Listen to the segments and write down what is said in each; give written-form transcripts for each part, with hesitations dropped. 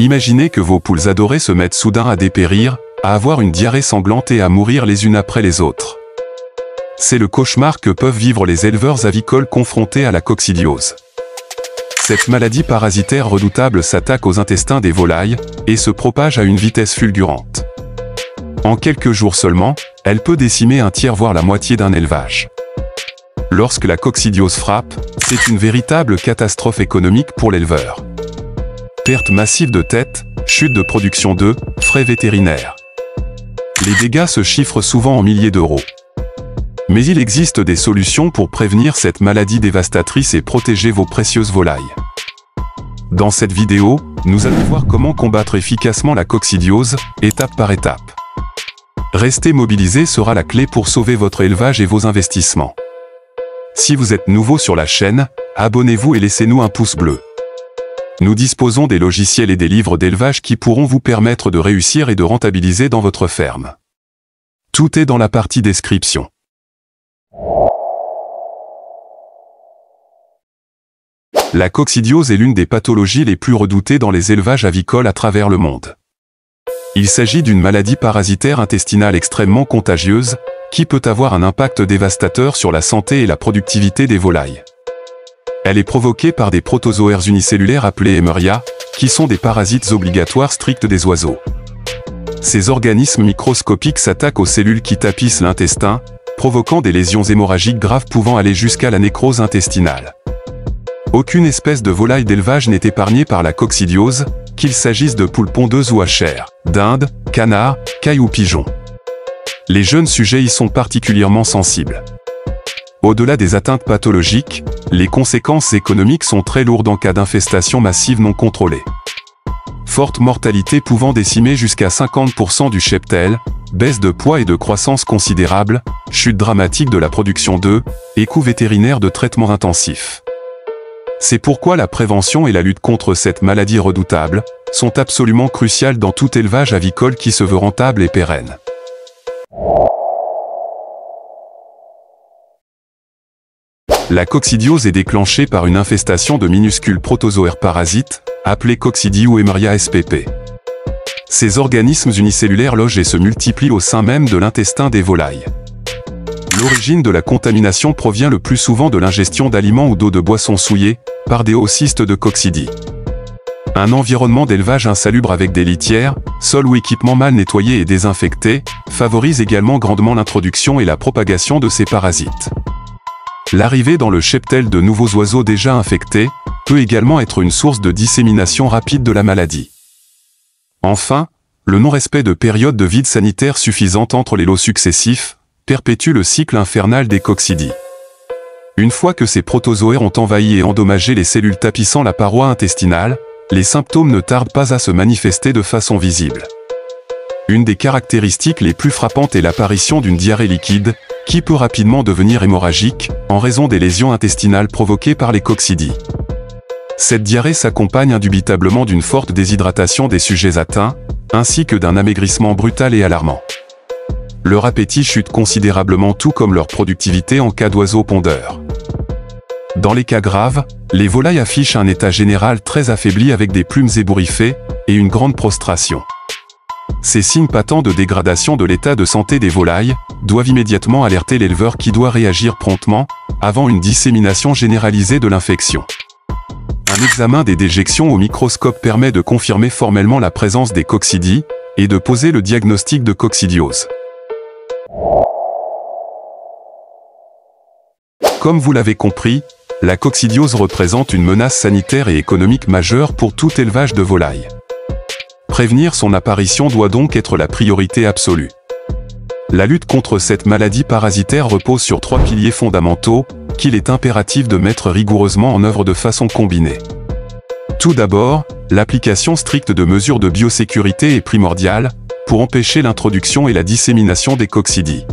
Imaginez que vos poules adorées se mettent soudain à dépérir, à avoir une diarrhée sanglante et à mourir les unes après les autres. C'est le cauchemar que peuvent vivre les éleveurs avicoles confrontés à la coccidiose. Cette maladie parasitaire redoutable s'attaque aux intestins des volailles et se propage à une vitesse fulgurante. En quelques jours seulement, elle peut décimer un tiers voire la moitié d'un élevage. Lorsque la coccidiose frappe, c'est une véritable catastrophe économique pour l'éleveur. Perte massive de têtes, chute de production d'œufs, frais vétérinaires. Les dégâts se chiffrent souvent en milliers d'euros. Mais il existe des solutions pour prévenir cette maladie dévastatrice et protéger vos précieuses volailles. Dans cette vidéo, nous allons voir comment combattre efficacement la coccidiose, étape par étape. Rester mobilisé sera la clé pour sauver votre élevage et vos investissements. Si vous êtes nouveau sur la chaîne, abonnez-vous et laissez-nous un pouce bleu. Nous disposons des logiciels et des livres d'élevage qui pourront vous permettre de réussir et de rentabiliser dans votre ferme. Tout est dans la partie description. La coccidiose est l'une des pathologies les plus redoutées dans les élevages avicoles à travers le monde. Il s'agit d'une maladie parasitaire intestinale extrêmement contagieuse, qui peut avoir un impact dévastateur sur la santé et la productivité des volailles. Elle est provoquée par des protozoaires unicellulaires appelés Emeria, qui sont des parasites obligatoires stricts des oiseaux. Ces organismes microscopiques s'attaquent aux cellules qui tapissent l'intestin, provoquant des lésions hémorragiques graves pouvant aller jusqu'à la nécrose intestinale. Aucune espèce de volaille d'élevage n'est épargnée par la coccidiose, qu'il s'agisse de poules pondeuses ou à chair, dindes, canards, cailles ou pigeons. Les jeunes sujets y sont particulièrement sensibles. Au-delà des atteintes pathologiques, les conséquences économiques sont très lourdes en cas d'infestation massive non contrôlée. Forte mortalité pouvant décimer jusqu'à 50% du cheptel, baisse de poids et de croissance considérable, chute dramatique de la production d'œufs, et coûts vétérinaires de traitement intensif. C'est pourquoi la prévention et la lutte contre cette maladie redoutable sont absolument cruciales dans tout élevage avicole qui se veut rentable et pérenne. La coccidiose est déclenchée par une infestation de minuscules protozoaires parasites, appelés coccidie ou Emeria spp. Ces organismes unicellulaires logent et se multiplient au sein même de l'intestin des volailles. L'origine de la contamination provient le plus souvent de l'ingestion d'aliments ou d'eau de boisson souillée, par des oocystes de coccidie. Un environnement d'élevage insalubre avec des litières, sols ou équipements mal nettoyés et désinfectés, favorise également grandement l'introduction et la propagation de ces parasites. L'arrivée dans le cheptel de nouveaux oiseaux déjà infectés peut également être une source de dissémination rapide de la maladie. Enfin, le non-respect de périodes de vide sanitaire suffisantes entre les lots successifs perpétue le cycle infernal des coccidies. Une fois que ces protozoaires ont envahi et endommagé les cellules tapissant la paroi intestinale, les symptômes ne tardent pas à se manifester de façon visible. Une des caractéristiques les plus frappantes est l'apparition d'une diarrhée liquide, qui peut rapidement devenir hémorragique, en raison des lésions intestinales provoquées par les coccidies. Cette diarrhée s'accompagne indubitablement d'une forte déshydratation des sujets atteints, ainsi que d'un amaigrissement brutal et alarmant. Leur appétit chute considérablement tout comme leur productivité en cas d'oiseaux pondeurs. Dans les cas graves, les volailles affichent un état général très affaibli avec des plumes ébouriffées et une grande prostration. Ces signes patents de dégradation de l'état de santé des volailles doivent immédiatement alerter l'éleveur qui doit réagir promptement, avant une dissémination généralisée de l'infection. Un examen des déjections au microscope permet de confirmer formellement la présence des coccidies et de poser le diagnostic de coccidiose. Comme vous l'avez compris, la coccidiose représente une menace sanitaire et économique majeure pour tout élevage de volailles. Prévenir son apparition doit donc être la priorité absolue. La lutte contre cette maladie parasitaire repose sur 3 piliers fondamentaux, qu'il est impératif de mettre rigoureusement en œuvre de façon combinée. Tout d'abord, l'application stricte de mesures de biosécurité est primordiale, pour empêcher l'introduction et la dissémination des coccidies.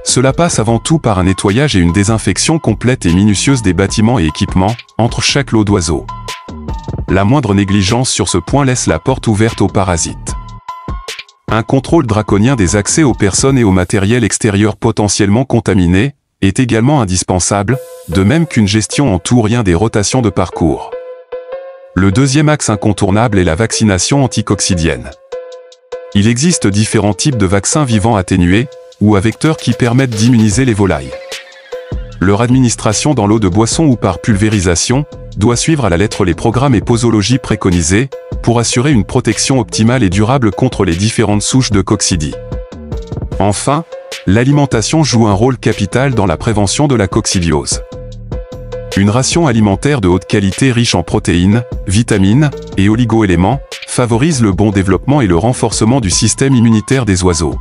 Cela passe avant tout par un nettoyage et une désinfection complète et minutieuse des bâtiments et équipements, entre chaque lot d'oiseaux. La moindre négligence sur ce point laisse la porte ouverte aux parasites. Un contrôle draconien des accès aux personnes et au matériel extérieur potentiellement contaminé est également indispensable, de même qu'une gestion en tout ou rien des rotations de parcours. Le deuxième axe incontournable est la vaccination anticoccidienne. Il existe différents types de vaccins vivants atténués ou à vecteurs qui permettent d'immuniser les volailles. Leur administration dans l'eau de boisson ou par pulvérisation doit suivre à la lettre les programmes et posologies préconisés pour assurer une protection optimale et durable contre les différentes souches de coccidie. Enfin, l'alimentation joue un rôle capital dans la prévention de la coccidiose. Une ration alimentaire de haute qualité riche en protéines, vitamines et oligo-éléments favorise le bon développement et le renforcement du système immunitaire des oiseaux.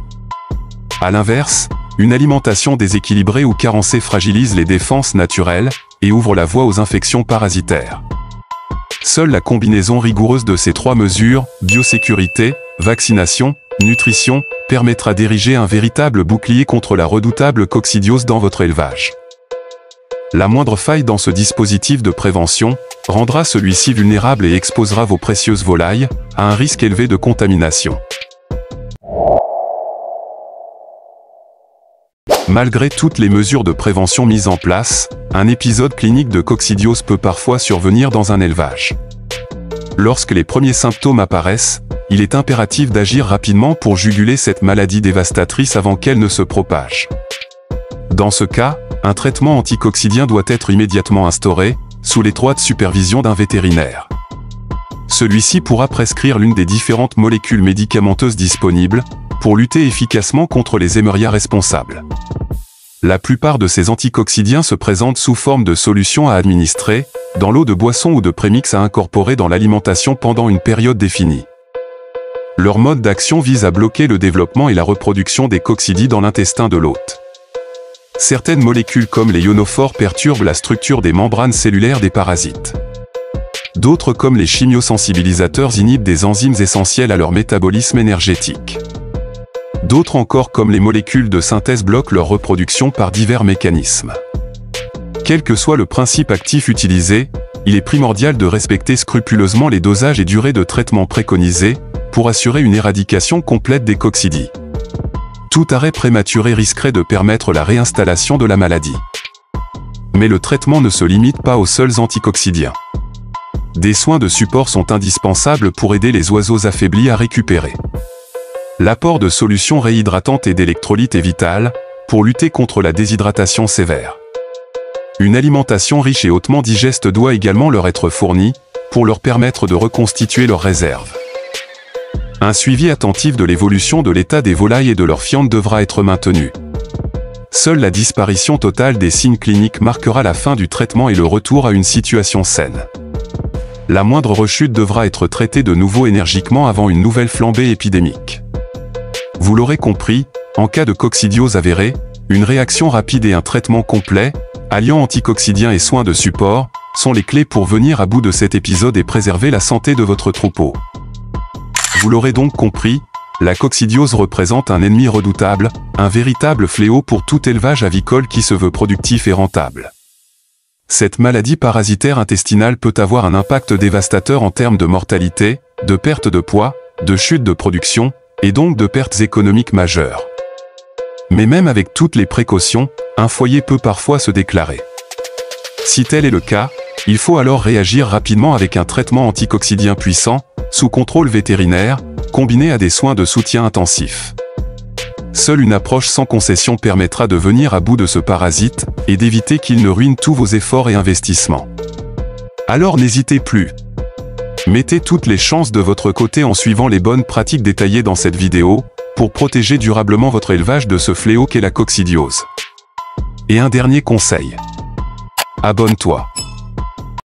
À l'inverse, une alimentation déséquilibrée ou carencée fragilise les défenses naturelles et ouvre la voie aux infections parasitaires. Seule la combinaison rigoureuse de ces trois mesures, biosécurité, vaccination, nutrition, permettra d'ériger un véritable bouclier contre la redoutable coccidiose dans votre élevage. La moindre faille dans ce dispositif de prévention rendra celui-ci vulnérable et exposera vos précieuses volailles à un risque élevé de contamination. Malgré toutes les mesures de prévention mises en place, un épisode clinique de coccidiose peut parfois survenir dans un élevage. Lorsque les premiers symptômes apparaissent, il est impératif d'agir rapidement pour juguler cette maladie dévastatrice avant qu'elle ne se propage. Dans ce cas, un traitement anticoccidien doit être immédiatement instauré, sous l'étroite supervision d'un vétérinaire. Celui-ci pourra prescrire l'une des différentes molécules médicamenteuses disponibles, pour lutter efficacement contre les Eimeria responsables. La plupart de ces anticoccidiens se présentent sous forme de solutions à administrer, dans l'eau de boisson ou de prémix à incorporer dans l'alimentation pendant une période définie. Leur mode d'action vise à bloquer le développement et la reproduction des coccidies dans l'intestin de l'hôte. Certaines molécules comme les ionophores perturbent la structure des membranes cellulaires des parasites. D'autres comme les chimiosensibilisateurs inhibent des enzymes essentielles à leur métabolisme énergétique. D'autres encore comme les molécules de synthèse bloquent leur reproduction par divers mécanismes. Quel que soit le principe actif utilisé, il est primordial de respecter scrupuleusement les dosages et durées de traitement préconisés pour assurer une éradication complète des coccidies. Tout arrêt prématuré risquerait de permettre la réinstallation de la maladie. Mais le traitement ne se limite pas aux seuls anticoccidiens. Des soins de support sont indispensables pour aider les oiseaux affaiblis à récupérer. L'apport de solutions réhydratantes et d'électrolytes est vital pour lutter contre la déshydratation sévère. Une alimentation riche et hautement digeste doit également leur être fournie pour leur permettre de reconstituer leurs réserves. Un suivi attentif de l'évolution de l'état des volailles et de leur fiente devra être maintenu. Seule la disparition totale des signes cliniques marquera la fin du traitement et le retour à une situation saine. La moindre rechute devra être traitée de nouveau énergiquement avant une nouvelle flambée épidémique. Vous l'aurez compris, en cas de coccidiose avérée, une réaction rapide et un traitement complet, alliant anticoccidiens et soins de support, sont les clés pour venir à bout de cet épisode et préserver la santé de votre troupeau. Vous l'aurez donc compris, la coccidiose représente un ennemi redoutable, un véritable fléau pour tout élevage avicole qui se veut productif et rentable. Cette maladie parasitaire intestinale peut avoir un impact dévastateur en termes de mortalité, de perte de poids, de chute de production, et donc de pertes économiques majeures. Mais même avec toutes les précautions, un foyer peut parfois se déclarer. Si tel est le cas, il faut alors réagir rapidement avec un traitement anticoccidien puissant, sous contrôle vétérinaire, combiné à des soins de soutien intensifs. Seule une approche sans concession permettra de venir à bout de ce parasite et d'éviter qu'il ne ruine tous vos efforts et investissements. Alors n'hésitez plus. Mettez toutes les chances de votre côté en suivant les bonnes pratiques détaillées dans cette vidéo pour protéger durablement votre élevage de ce fléau qu'est la coccidiose. Et un dernier conseil. Abonne-toi.